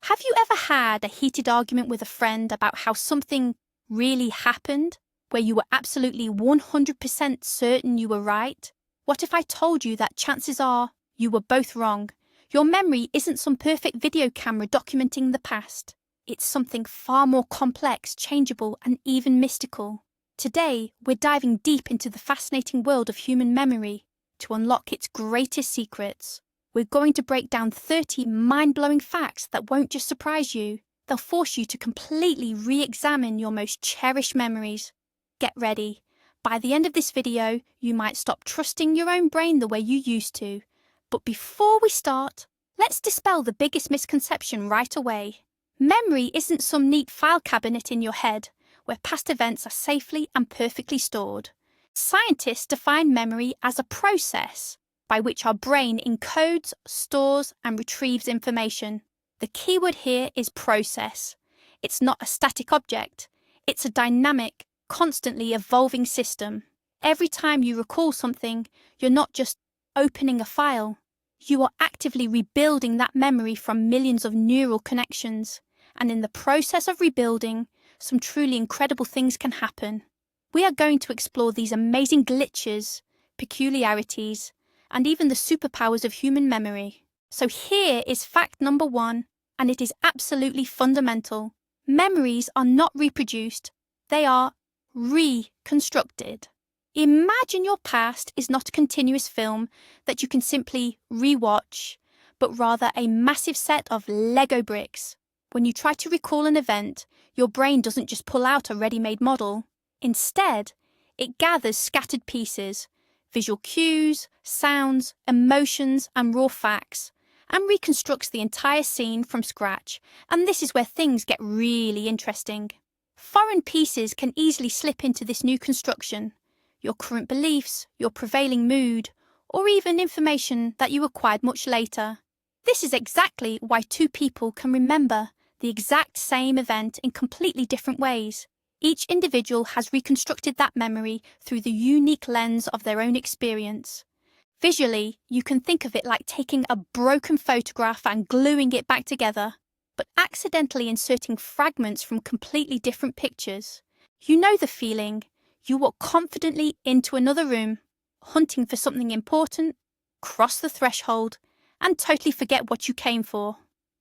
Have you ever had a heated argument with a friend about how something really happened, where you were absolutely 100% certain you were right? What if I told you that chances are you were both wrong? Your memory isn't some perfect video camera documenting the past. It's something far more complex, changeable, and even mystical. Today, we're diving deep into the fascinating world of human memory to unlock its greatest secrets. We're going to break down 30 mind-blowing facts that won't just surprise you, they'll force you to completely re-examine your most cherished memories. Get ready. By the end of this video, you might stop trusting your own brain the way you used to. But before we start, let's dispel the biggest misconception right away. Memory isn't some neat file cabinet in your head, where past events are safely and perfectly stored. Scientists define memory as a process by which our brain encodes, stores, and retrieves information. The keyword here is process. It's not a static object. It's a dynamic, constantly evolving system. Every time you recall something, you're not just opening a file. You are actively rebuilding that memory from millions of neural connections. And in the process of rebuilding, some truly incredible things can happen. We are going to explore these amazing glitches, peculiarities, and even the superpowers of human memory. So here is fact number 1, and it is absolutely fundamental. Memories are not reproduced, they are reconstructed. Imagine your past is not a continuous film that you can simply rewatch, but rather a massive set of Lego bricks. When you try to recall an event, your brain doesn't just pull out a ready-made model. Instead, it gathers scattered pieces, visual cues, sounds, emotions, and raw facts, and reconstructs the entire scene from scratch. And this is where things get really interesting. Foreign pieces can easily slip into this new construction. Your current beliefs, your prevailing mood, or even information that you acquired much later. This is exactly why two people can remember the exact same event in completely different ways. Each individual has reconstructed that memory through the unique lens of their own experience. Visually, you can think of it like taking a broken photograph and gluing it back together, but accidentally inserting fragments from completely different pictures. You know the feeling. You walk confidently into another room, hunting for something important, cross the threshold, and totally forget what you came for.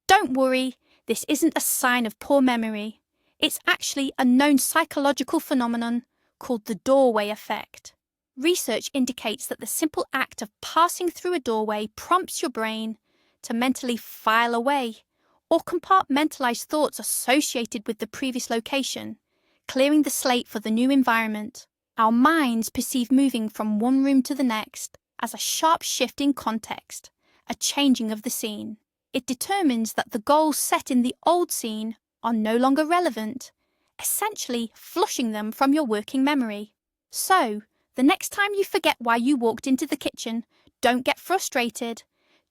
Don't worry, this isn't a sign of poor memory. It's actually a known psychological phenomenon called the doorway effect. Research indicates that the simple act of passing through a doorway prompts your brain to mentally file away or compartmentalize thoughts associated with the previous location, clearing the slate for the new environment. Our minds perceive moving from one room to the next as a sharp shift in context, a changing of the scene. It determines that the goals set in the old scene are no longer relevant, essentially flushing them from your working memory. So, the next time you forget why you walked into the kitchen, don't get frustrated.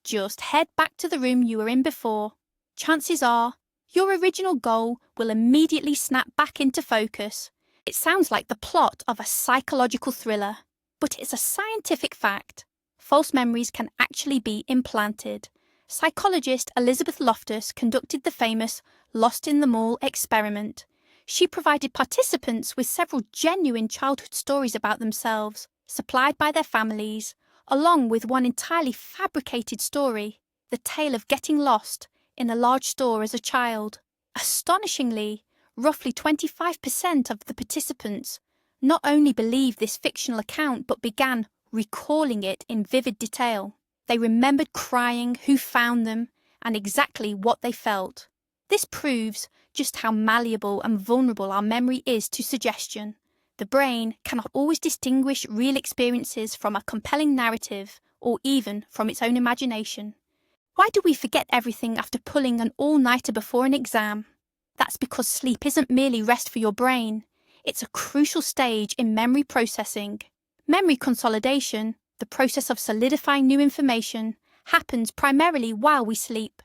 Just head back to the room you were in before. Chances are, your original goal will immediately snap back into focus. It sounds like the plot of a psychological thriller, but it's a scientific fact. False memories can actually be implanted. Psychologist Elizabeth Loftus conducted the famous Lost in the Mall experiment. She provided participants with several genuine childhood stories about themselves, supplied by their families, along with one entirely fabricated story, the tale of getting lost in a large store as a child. Astonishingly, roughly 25% of the participants not only believed this fictional account but began recalling it in vivid detail. They remembered crying, who found them, and exactly what they felt. This proves just how malleable and vulnerable our memory is to suggestion. The brain cannot always distinguish real experiences from a compelling narrative or even from its own imagination. Why do we forget everything after pulling an all-nighter before an exam? That's because sleep isn't merely rest for your brain. It's a crucial stage in memory processing. Memory consolidation, the process of solidifying new information, happens primarily while we sleep.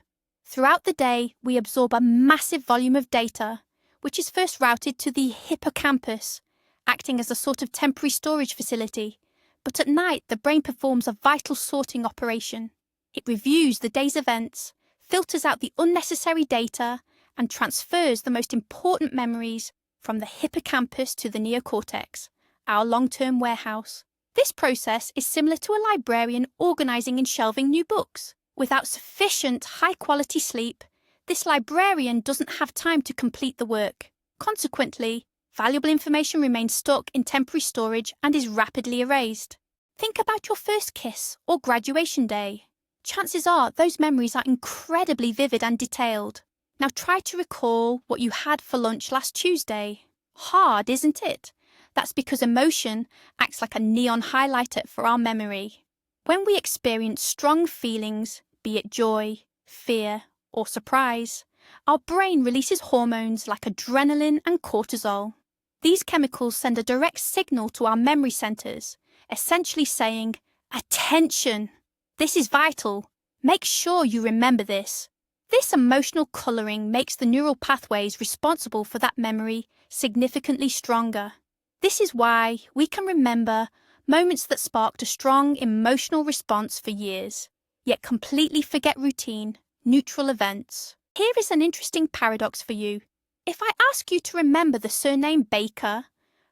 Throughout the day, we absorb a massive volume of data, which is first routed to the hippocampus, acting as a sort of temporary storage facility. But at night, the brain performs a vital sorting operation. It reviews the day's events, filters out the unnecessary data, and transfers the most important memories from the hippocampus to the neocortex, our long-term warehouse. This process is similar to a librarian organising and shelving new books. Without sufficient high-quality sleep, this librarian doesn't have time to complete the work. Consequently, valuable information remains stuck in temporary storage and is rapidly erased. Think about your first kiss or graduation day. Chances are those memories are incredibly vivid and detailed. Now try to recall what you had for lunch last Tuesday. Hard, isn't it? That's because emotion acts like a neon highlighter for our memory. When we experience strong feelings, be it joy, fear, or surprise, our brain releases hormones like adrenaline and cortisol. These chemicals send a direct signal to our memory centers, essentially saying, "Attention! This is vital. Make sure you remember this." This emotional coloring makes the neural pathways responsible for that memory significantly stronger. This is why we can remember moments that sparked a strong emotional response for years, yet completely forget routine, neutral events. Here is an interesting paradox for you. If I ask you to remember the surname Baker,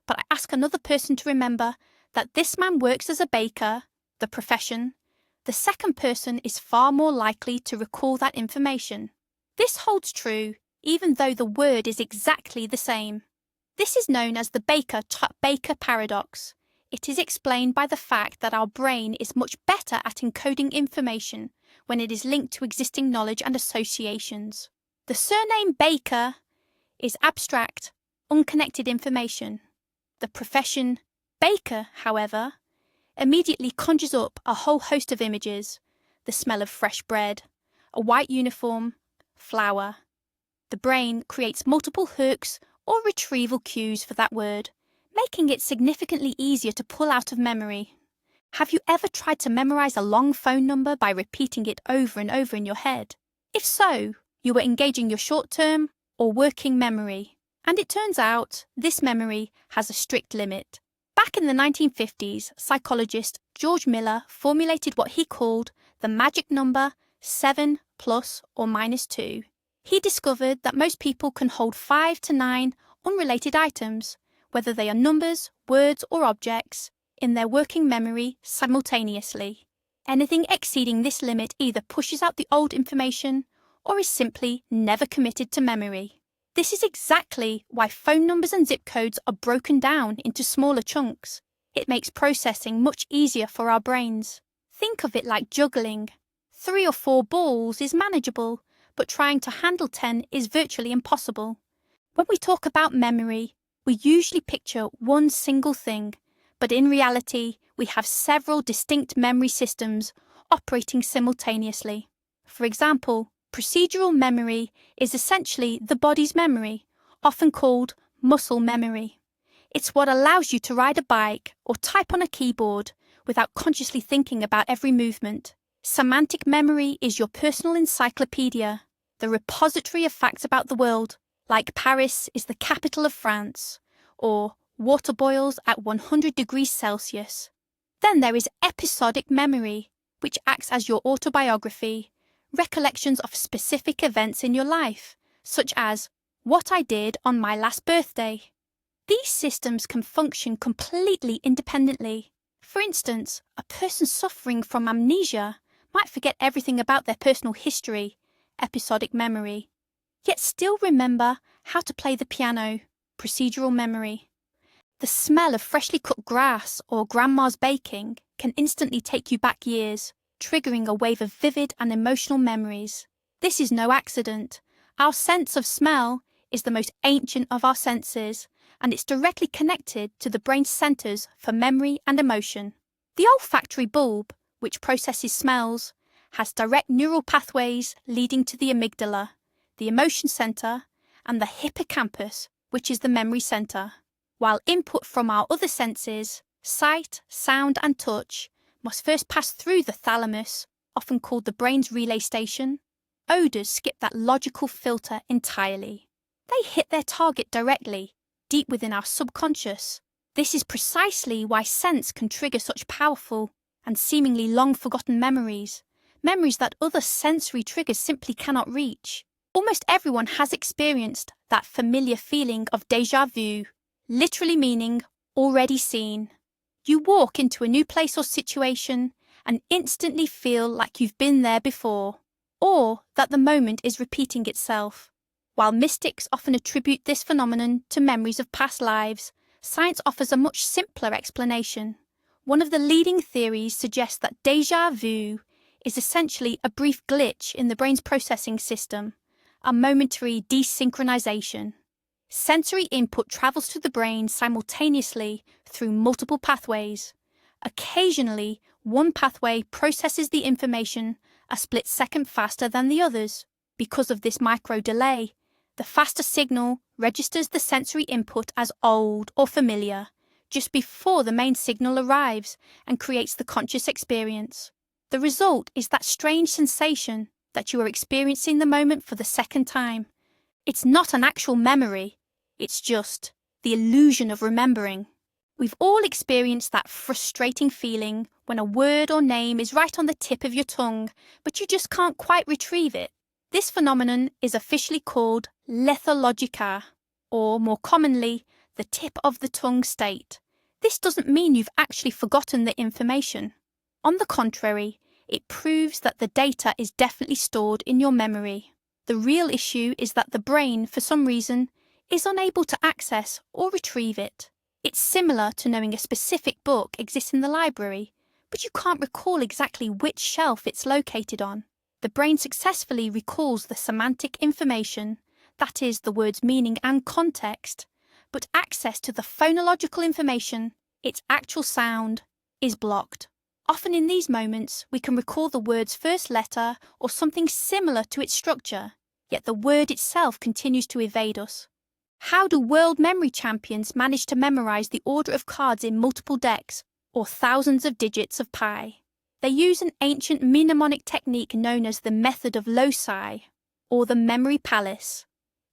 but I ask another person to remember that this man works as a baker, the profession, the second person is far more likely to recall that information. This holds true even though the word is exactly the same. This is known as the Baker paradox. It is explained by the fact that our brain is much better at encoding information when it is linked to existing knowledge and associations. The surname Baker is abstract, unconnected information. The profession baker, however, immediately conjures up a whole host of images: the smell of fresh bread, a white uniform, flour. The brain creates multiple hooks or retrieval cues for that word, making it significantly easier to pull out of memory. Have you ever tried to memorize a long phone number by repeating it over and over in your head? If so, you were engaging your short-term or working memory. And it turns out this memory has a strict limit. Back in the 1950s, psychologist George Miller formulated what he called the magic number 7 plus or minus 2. He discovered that most people can hold 5 to 9 unrelated items, whether they are numbers, words, or objects, in their working memory simultaneously. Anything exceeding this limit either pushes out the old information or is simply never committed to memory. This is exactly why phone numbers and zip codes are broken down into smaller chunks. It makes processing much easier for our brains. Think of it like juggling. 3 or 4 balls is manageable, but trying to handle 10 is virtually impossible. When we talk about memory, we usually picture one single thing, but in reality, we have several distinct memory systems operating simultaneously. For example, procedural memory is essentially the body's memory, often called muscle memory. It's what allows you to ride a bike or type on a keyboard without consciously thinking about every movement. Semantic memory is your personal encyclopedia, the repository of facts about the world, like Paris is the capital of France, or water boils at 100 degrees Celsius. Then there is episodic memory, which acts as your autobiography, recollections of specific events in your life, such as what I did on my last birthday. These systems can function completely independently. For instance, a person suffering from amnesia might forget everything about their personal history, episodic memory, yet still remember how to play the piano, procedural memory. The smell of freshly cut grass or grandma's baking can instantly take you back years, triggering a wave of vivid and emotional memories. This is no accident. Our sense of smell is the most ancient of our senses, and it's directly connected to the brain's centers for memory and emotion. The olfactory bulb, which processes smells, has direct neural pathways leading to the amygdala, the emotion center, and the hippocampus, which is the memory center. While input from our other senses, sight, sound, and touch, must first pass through the thalamus, often called the brain's relay station, odors skip that logical filter entirely. They hit their target directly, deep within our subconscious. This is precisely why scents can trigger such powerful and seemingly long-forgotten memories, memories that other sensory triggers simply cannot reach. Almost everyone has experienced that familiar feeling of déjà vu, literally meaning already seen. You walk into a new place or situation and instantly feel like you've been there before, or that the moment is repeating itself. While mystics often attribute this phenomenon to memories of past lives, science offers a much simpler explanation. One of the leading theories suggests that déjà vu is essentially a brief glitch in the brain's processing system, a momentary desynchronization. Sensory input travels to the brain simultaneously through multiple pathways. Occasionally, one pathway processes the information a split second faster than the others. Because of this micro delay, the faster signal registers the sensory input as old or familiar just before the main signal arrives and creates the conscious experience. The result is that strange sensation that you are experiencing the moment for the second time. It's not an actual memory, it's just the illusion of remembering. We've all experienced that frustrating feeling when a word or name is right on the tip of your tongue, but you just can't quite retrieve it. This phenomenon is officially called lethologica, or more commonly, the tip of the tongue state. This doesn't mean you've actually forgotten the information. On the contrary, it proves that the data is definitely stored in your memory. The real issue is that the brain, for some reason, is unable to access or retrieve it. It's similar to knowing a specific book exists in the library, but you can't recall exactly which shelf it's located on. The brain successfully recalls the semantic information, that is, the word's meaning and context, but access to the phonological information, its actual sound, is blocked. Often in these moments, we can recall the word's first letter or something similar to its structure, yet the word itself continues to evade us. How do world memory champions manage to memorize the order of cards in multiple decks, or thousands of digits of pi? They use an ancient mnemonic technique known as the method of loci, or the memory palace,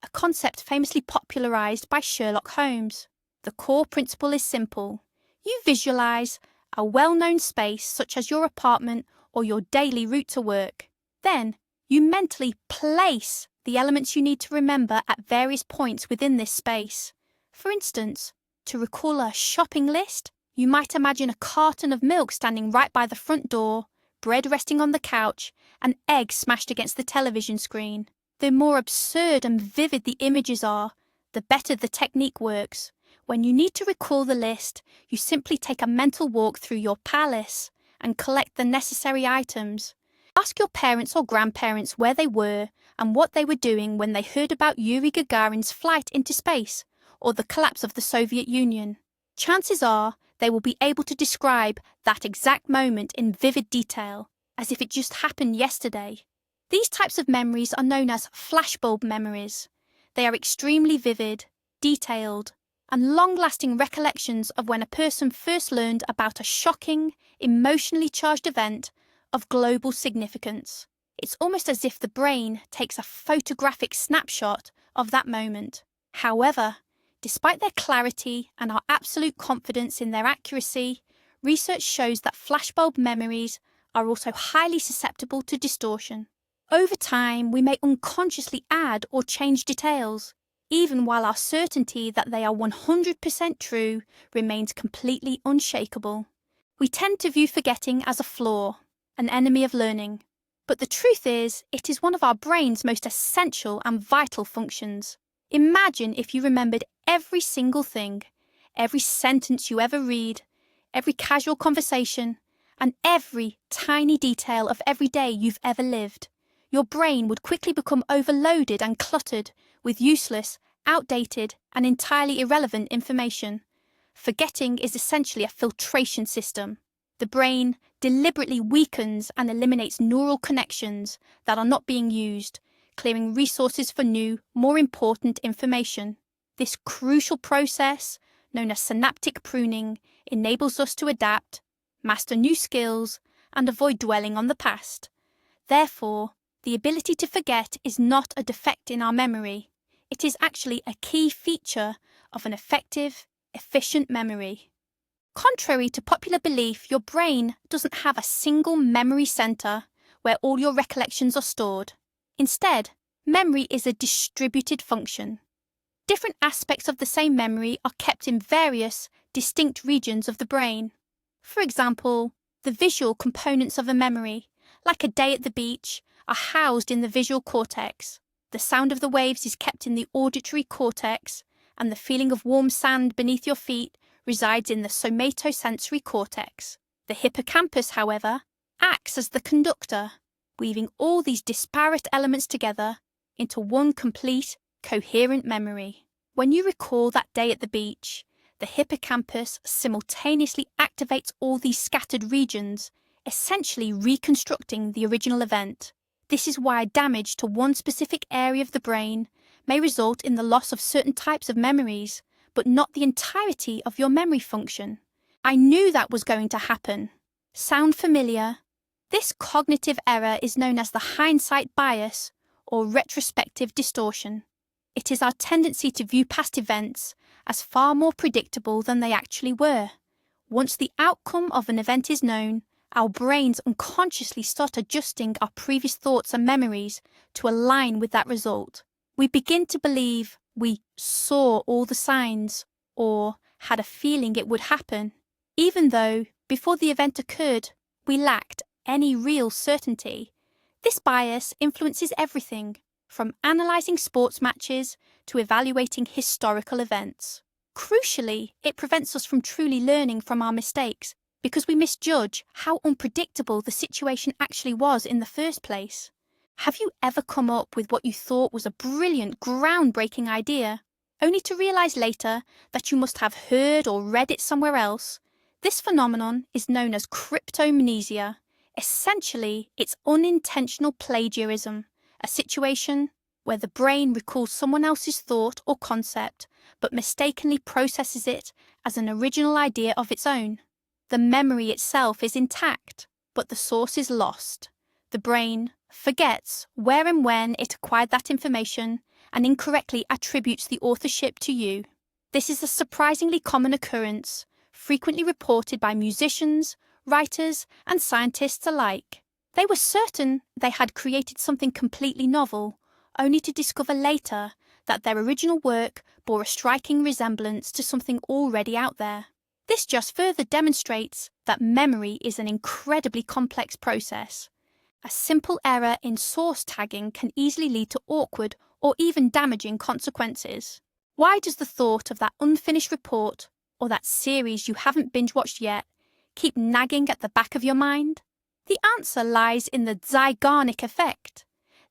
a concept famously popularized by Sherlock Holmes. The core principle is simple. You visualize a well-known space such as your apartment or your daily route to work. Then, you mentally place the elements you need to remember at various points within this space. For instance, to recall a shopping list, you might imagine a carton of milk standing right by the front door, bread resting on the couch, and eggs smashed against the television screen. The more absurd and vivid the images are, the better the technique works. When you need to recall the list, you simply take a mental walk through your palace and collect the necessary items. Ask your parents or grandparents where they were and what they were doing when they heard about Yuri Gagarin's flight into space or the collapse of the Soviet Union. Chances are they will be able to describe that exact moment in vivid detail, as if it just happened yesterday. These types of memories are known as flashbulb memories. They are extremely vivid, detailed, and long-lasting recollections of when a person first learned about a shocking, emotionally charged event of global significance. It's almost as if the brain takes a photographic snapshot of that moment. However, despite their clarity and our absolute confidence in their accuracy, research shows that flashbulb memories are also highly susceptible to distortion. Over time, we may unconsciously add or change details, even while our certainty that they are 100% true remains completely unshakable. We tend to view forgetting as a flaw, an enemy of learning. But the truth is, it is one of our brain's most essential and vital functions. Imagine if you remembered every single thing, every sentence you ever read, every casual conversation, and every tiny detail of every day you've ever lived. Your brain would quickly become overloaded and cluttered with useless, outdated, and entirely irrelevant information. Forgetting is essentially a filtration system. The brain deliberately weakens and eliminates neural connections that are not being used, clearing resources for new, more important information. This crucial process, known as synaptic pruning, enables us to adapt, master new skills, and avoid dwelling on the past. Therefore, the ability to forget is not a defect in our memory. It is actually a key feature of an effective, efficient memory. Contrary to popular belief, your brain doesn't have a single memory center where all your recollections are stored. Instead, memory is a distributed function. Different aspects of the same memory are kept in various, distinct regions of the brain. For example, the visual components of a memory, like a day at the beach, are housed in the visual cortex. The sound of the waves is kept in the auditory cortex, and the feeling of warm sand beneath your feet resides in the somatosensory cortex. The hippocampus, however, acts as the conductor, weaving all these disparate elements together into one complete, coherent memory. When you recall that day at the beach, the hippocampus simultaneously activates all these scattered regions, essentially reconstructing the original event. This is why damage to one specific area of the brain may result in the loss of certain types of memories, but not the entirety of your memory function. I knew that was going to happen. Sound familiar? This cognitive error is known as the hindsight bias or retrospective distortion. It is our tendency to view past events as far more predictable than they actually were. Once the outcome of an event is known, our brains unconsciously start adjusting our previous thoughts and memories to align with that result. We begin to believe we saw all the signs or had a feeling it would happen, even though, before the event occurred, we lacked any real certainty. This bias influences everything, from analysing sports matches to evaluating historical events. Crucially, it prevents us from truly learning from our mistakes because we misjudge how unpredictable the situation actually was in the first place. Have you ever come up with what you thought was a brilliant, groundbreaking idea, only to realise later that you must have heard or read it somewhere else? This phenomenon is known as cryptomnesia. Essentially, it's unintentional plagiarism, a situation where the brain recalls someone else's thought or concept, but mistakenly processes it as an original idea of its own. The memory itself is intact, but the source is lost. The brain forgets where and when it acquired that information and incorrectly attributes the authorship to you. This is a surprisingly common occurrence, frequently reported by musicians, writers, and scientists alike. They were certain they had created something completely novel, only to discover later that their original work bore a striking resemblance to something already out there. This just further demonstrates that memory is an incredibly complex process. A simple error in source tagging can easily lead to awkward or even damaging consequences. Why does the thought of that unfinished report or that series you haven't binge-watched yet keep nagging at the back of your mind? The answer lies in the Zeigarnik effect.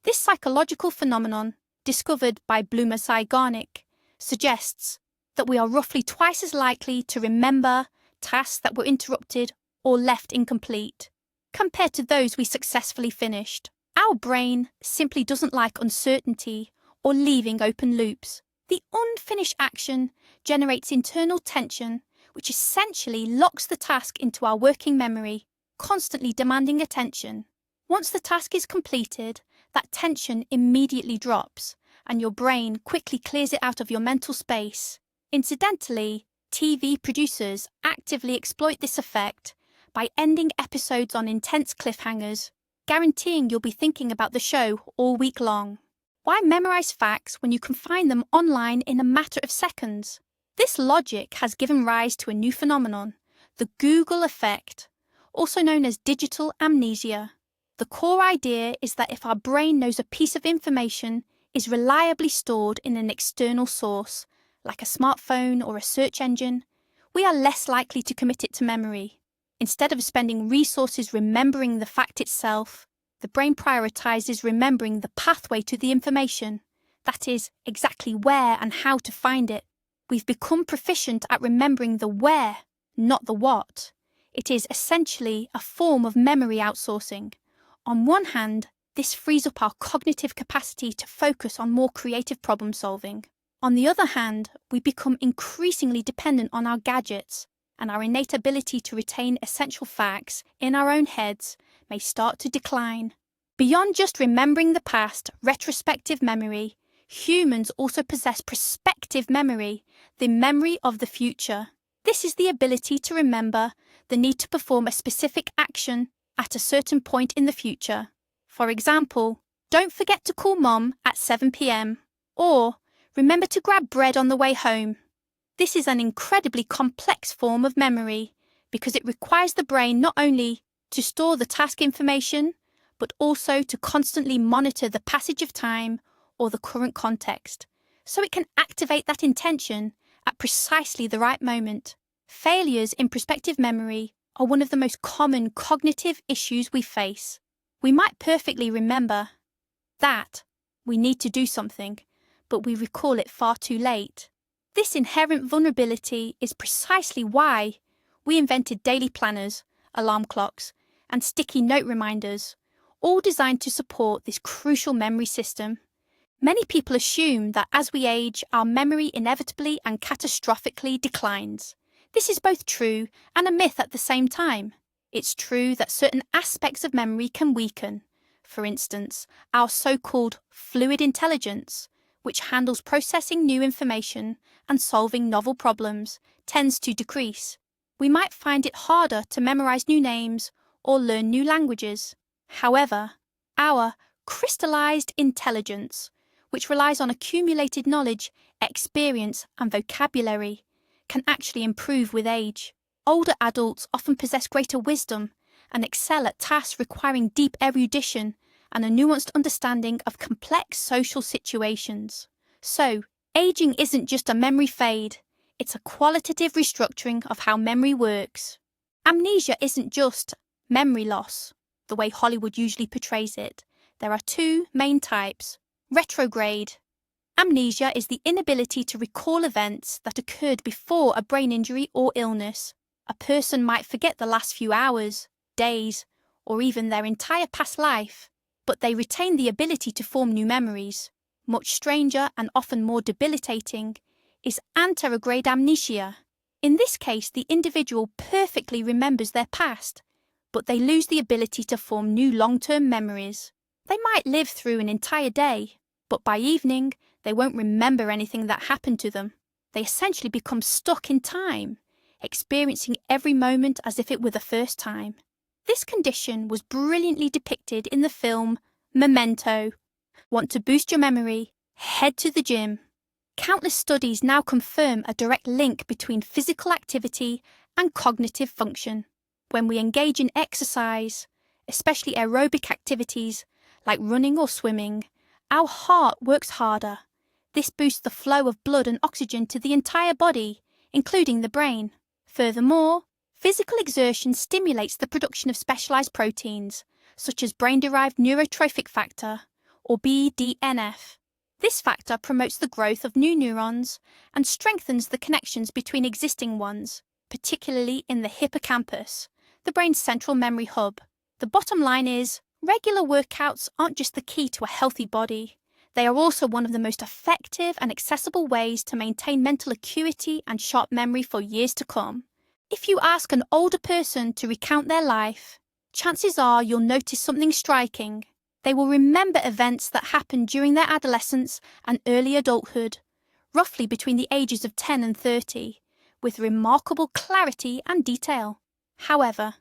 This psychological phenomenon, discovered by Bloomer Zeigarnik, suggests that we are roughly twice as likely to remember tasks that were interrupted or left incomplete, compared to those we successfully finished. Our brain simply doesn't like uncertainty or leaving open loops. The unfinished action generates internal tension, which essentially locks the task into our working memory, constantly demanding attention. Once the task is completed, that tension immediately drops, and your brain quickly clears it out of your mental space. Incidentally, TV producers actively exploit this effect by ending episodes on intense cliffhangers, guaranteeing you'll be thinking about the show all week long. Why memorize facts when you can find them online in a matter of seconds? This logic has given rise to a new phenomenon, the Google effect, also known as digital amnesia. The core idea is that if our brain knows a piece of information is reliably stored in an external source, like a smartphone or a search engine, we are less likely to commit it to memory. Instead of spending resources remembering the fact itself, the brain prioritizes remembering the pathway to the information, that is, exactly where and how to find it. We've become proficient at remembering the where, not the what. It is essentially a form of memory outsourcing. On one hand, this frees up our cognitive capacity to focus on more creative problem solving. On the other hand, we become increasingly dependent on our gadgets, and our innate ability to retain essential facts in our own heads may start to decline. Beyond just remembering the past, retrospective memory, humans also possess prospective memory, the memory of the future. This is the ability to remember the need to perform a specific action at a certain point in the future. For example, don't forget to call Mom at 7 p.m. or remember to grab bread on the way home. This is an incredibly complex form of memory because it requires the brain not only to store the task information, but also to constantly monitor the passage of time or the current context, so it can activate that intention at precisely the right moment. Failures in prospective memory are one of the most common cognitive issues we face. We might perfectly remember that we need to do something, but we recall it far too late. This inherent vulnerability is precisely why we invented daily planners, alarm clocks, and sticky note reminders, all designed to support this crucial memory system. Many people assume that as we age, our memory inevitably and catastrophically declines. This is both true and a myth at the same time. It's true that certain aspects of memory can weaken. For instance, our so-called fluid intelligence, which handles processing new information and solving novel problems, tends to decrease. We might find it harder to memorize new names or learn new languages. However, our crystallized intelligence, which relies on accumulated knowledge, experience, and vocabulary, can actually improve with age. Older adults often possess greater wisdom and excel at tasks requiring deep erudition and a nuanced understanding of complex social situations. So, aging isn't just a memory fade, it's a qualitative restructuring of how memory works. Amnesia isn't just memory loss, the way Hollywood usually portrays it. There are two main types. Retrograde. Amnesia is the inability to recall events that occurred before a brain injury or illness. A person might forget the last few hours, days, or even their entire past life, but they retain the ability to form new memories. Much stranger and often more debilitating is anterograde amnesia. In this case, the individual perfectly remembers their past, but they lose the ability to form new long-term memories. They might live through an entire day, but by evening, they won't remember anything that happened to them. They essentially become stuck in time, experiencing every moment as if it were the first time. This condition was brilliantly depicted in the film Memento. Want to boost your memory? Head to the gym. Countless studies now confirm a direct link between physical activity and cognitive function. When we engage in exercise, especially aerobic activities like running or swimming, our heart works harder. This boosts the flow of blood and oxygen to the entire body, including the brain. Furthermore, physical exertion stimulates the production of specialized proteins, such as brain-derived neurotrophic factor, or BDNF. This factor promotes the growth of new neurons and strengthens the connections between existing ones, particularly in the hippocampus, the brain's central memory hub. The bottom line is, regular workouts aren't just the key to a healthy body. They are also one of the most effective and accessible ways to maintain mental acuity and sharp memory for years to come. If you ask an older person to recount their life, chances are you'll notice something striking. They will remember events that happened during their adolescence and early adulthood, roughly between the ages of 10 and 30, with remarkable clarity and detail. However,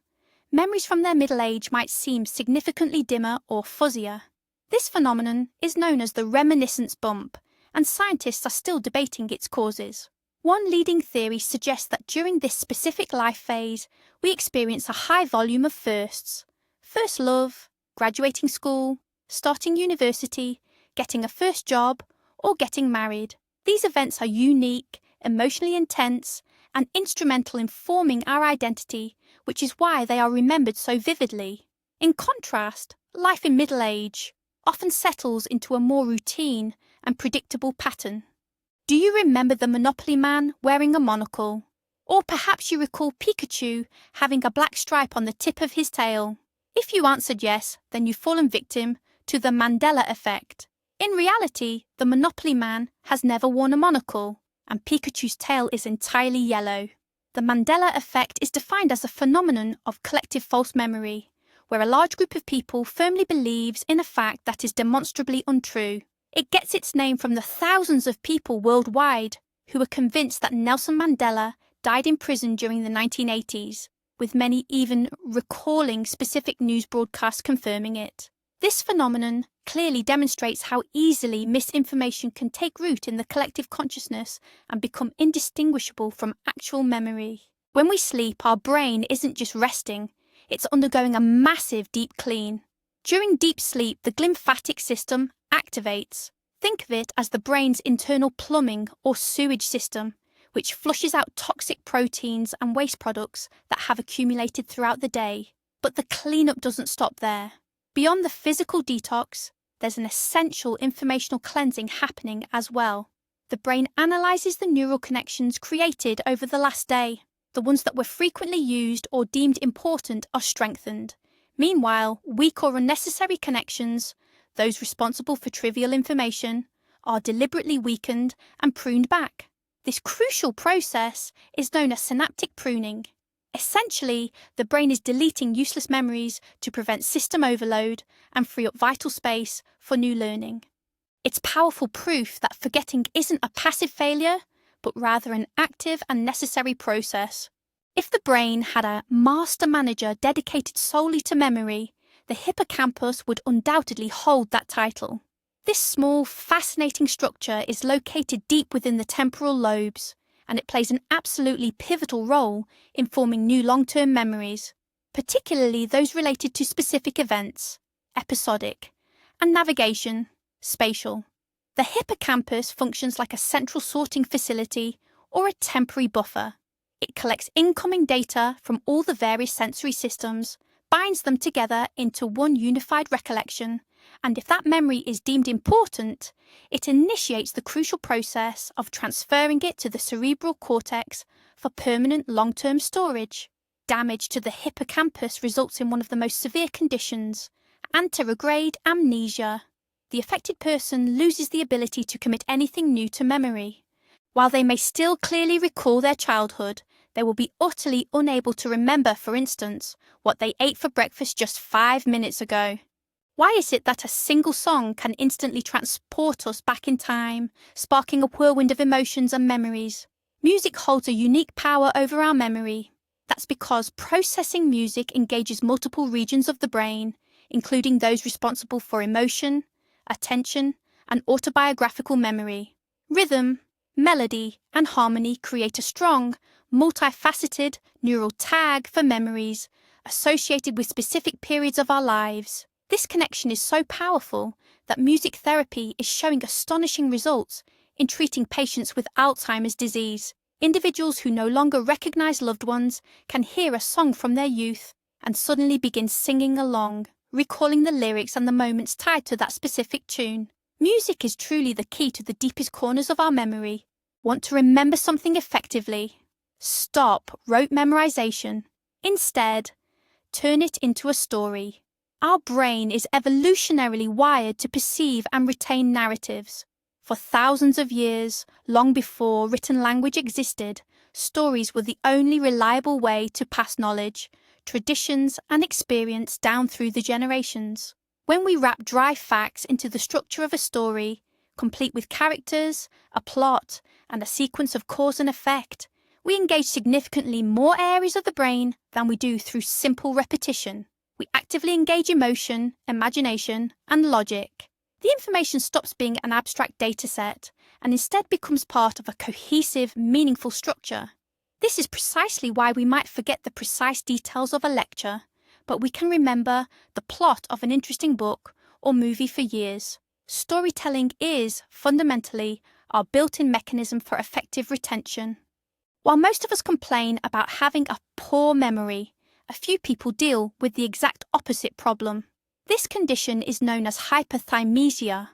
memories from their middle age might seem significantly dimmer or fuzzier. This phenomenon is known as the reminiscence bump, and scientists are still debating its causes. One leading theory suggests that during this specific life phase, we experience a high volume of firsts. First love, graduating school, starting university, getting a first job, or getting married. These events are unique, emotionally intense, and instrumental in forming our identity, which is why they are remembered so vividly. In contrast, life in middle age often settles into a more routine and predictable pattern. Do you remember the Monopoly man wearing a monocle? Or perhaps you recall Pikachu having a black stripe on the tip of his tail? If you answered yes, then you've fallen victim to the Mandela Effect. In reality, the Monopoly man has never worn a monocle, and Pikachu's tail is entirely yellow. The Mandela Effect is defined as a phenomenon of collective false memory, where a large group of people firmly believes in a fact that is demonstrably untrue. It gets its name from the thousands of people worldwide who were convinced that Nelson Mandela died in prison during the 1980s, with many even recalling specific news broadcasts confirming it. This phenomenon clearly demonstrates how easily misinformation can take root in the collective consciousness and become indistinguishable from actual memory. When we sleep, our brain isn't just resting, it's undergoing a massive deep clean. During deep sleep, the glymphatic system activates. Think of it as the brain's internal plumbing or sewage system, which flushes out toxic proteins and waste products that have accumulated throughout the day. But the cleanup doesn't stop there. Beyond the physical detox, there's an essential informational cleansing happening as well. The brain analyzes the neural connections created over the last day. The ones that were frequently used or deemed important are strengthened. Meanwhile, weak or unnecessary connections, those responsible for trivial information, are deliberately weakened and pruned back. This crucial process is known as synaptic pruning. Essentially, the brain is deleting useless memories to prevent system overload and free up vital space for new learning. It's powerful proof that forgetting isn't a passive failure, but rather an active and necessary process. If the brain had a master manager dedicated solely to memory, the hippocampus would undoubtedly hold that title. This small, fascinating structure is located deep within the temporal lobes, and it plays an absolutely pivotal role in forming new long-term memories, particularly those related to specific events, episodic, and navigation, spatial. The hippocampus functions like a central sorting facility or a temporary buffer. It collects incoming data from all the various sensory systems, binds them together into one unified recollection, and if that memory is deemed important, it initiates the crucial process of transferring it to the cerebral cortex for permanent long-term storage. Damage to the hippocampus results in one of the most severe conditions, anterograde amnesia. The affected person loses the ability to commit anything new to memory. While they may still clearly recall their childhood, they will be utterly unable to remember, for instance, what they ate for breakfast just 5 minutes ago. Why is it that a single song can instantly transport us back in time, sparking a whirlwind of emotions and memories? Music holds a unique power over our memory. That's because processing music engages multiple regions of the brain, including those responsible for emotion, attention, and autobiographical memory. Rhythm, melody, and harmony create a strong, multifaceted neural tag for memories associated with specific periods of our lives. This connection is so powerful that music therapy is showing astonishing results in treating patients with Alzheimer's disease. Individuals who no longer recognize loved ones can hear a song from their youth and suddenly begin singing along, recalling the lyrics and the moments tied to that specific tune. Music is truly the key to the deepest corners of our memory. Want to remember something effectively? Stop rote memorization. Instead, turn it into a story. Our brain is evolutionarily wired to perceive and retain narratives. For thousands of years, long before written language existed, stories were the only reliable way to pass knowledge, traditions, and experience down through the generations. When we wrap dry facts into the structure of a story, complete with characters, a plot, and a sequence of cause and effect, we engage significantly more areas of the brain than we do through simple repetition. We actively engage emotion, imagination, and logic. The information stops being an abstract data set and instead becomes part of a cohesive, meaningful structure. This is precisely why we might forget the precise details of a lecture, but we can remember the plot of an interesting book or movie for years. Storytelling is, fundamentally, our built-in mechanism for effective retention. While most of us complain about having a poor memory, a few people deal with the exact opposite problem. This condition is known as hyperthymesia,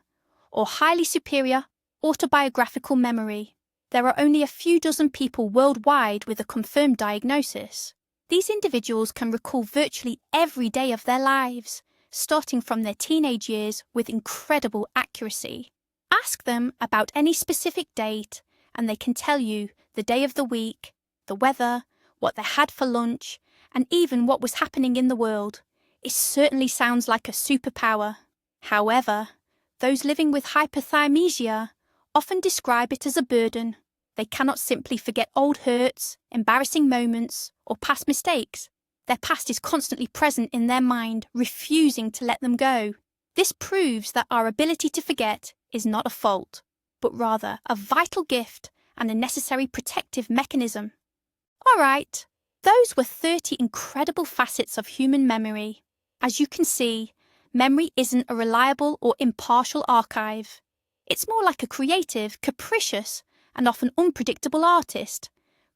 or highly superior autobiographical memory. There are only a few dozen people worldwide with a confirmed diagnosis. These individuals can recall virtually every day of their lives, starting from their teenage years with incredible accuracy. Ask them about any specific date, and they can tell you the day of the week, the weather, what they had for lunch, and even what was happening in the world. It certainly sounds like a superpower. However, those living with hyperthymesia often describe it as a burden. They cannot simply forget old hurts, embarrassing moments, or past mistakes. Their past is constantly present in their mind, refusing to let them go. This proves that our ability to forget is not a fault, but rather a vital gift and a necessary protective mechanism. All right, those were 30 incredible facets of human memory. As you can see, memory isn't a reliable or impartial archive. It's more like a creative, capricious, and often unpredictable artist,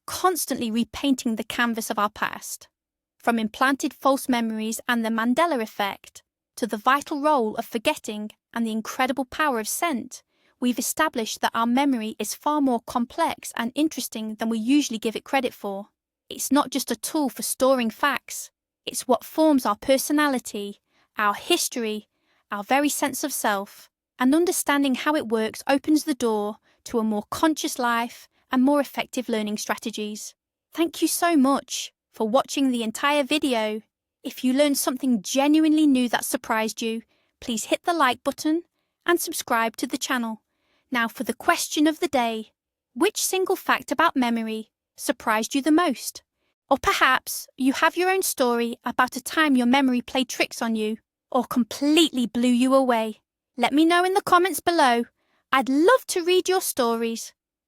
constantly repainting the canvas of our past. From implanted false memories and the Mandela Effect, to the vital role of forgetting and the incredible power of scent, we've established that our memory is far more complex and interesting than we usually give it credit for. It's not just a tool for storing facts, it's what forms our personality, our history, our very sense of self, and understanding how it works opens the door to a more conscious life and more effective learning strategies. Thank you so much for watching the entire video. If you learned something genuinely new that surprised you, please hit the like button and subscribe to the channel. Now for the question of the day. Which single fact about memory surprised you the most? Or perhaps you have your own story about a time your memory played tricks on you or completely blew you away. Let me know in the comments below. I'd love to read your stories.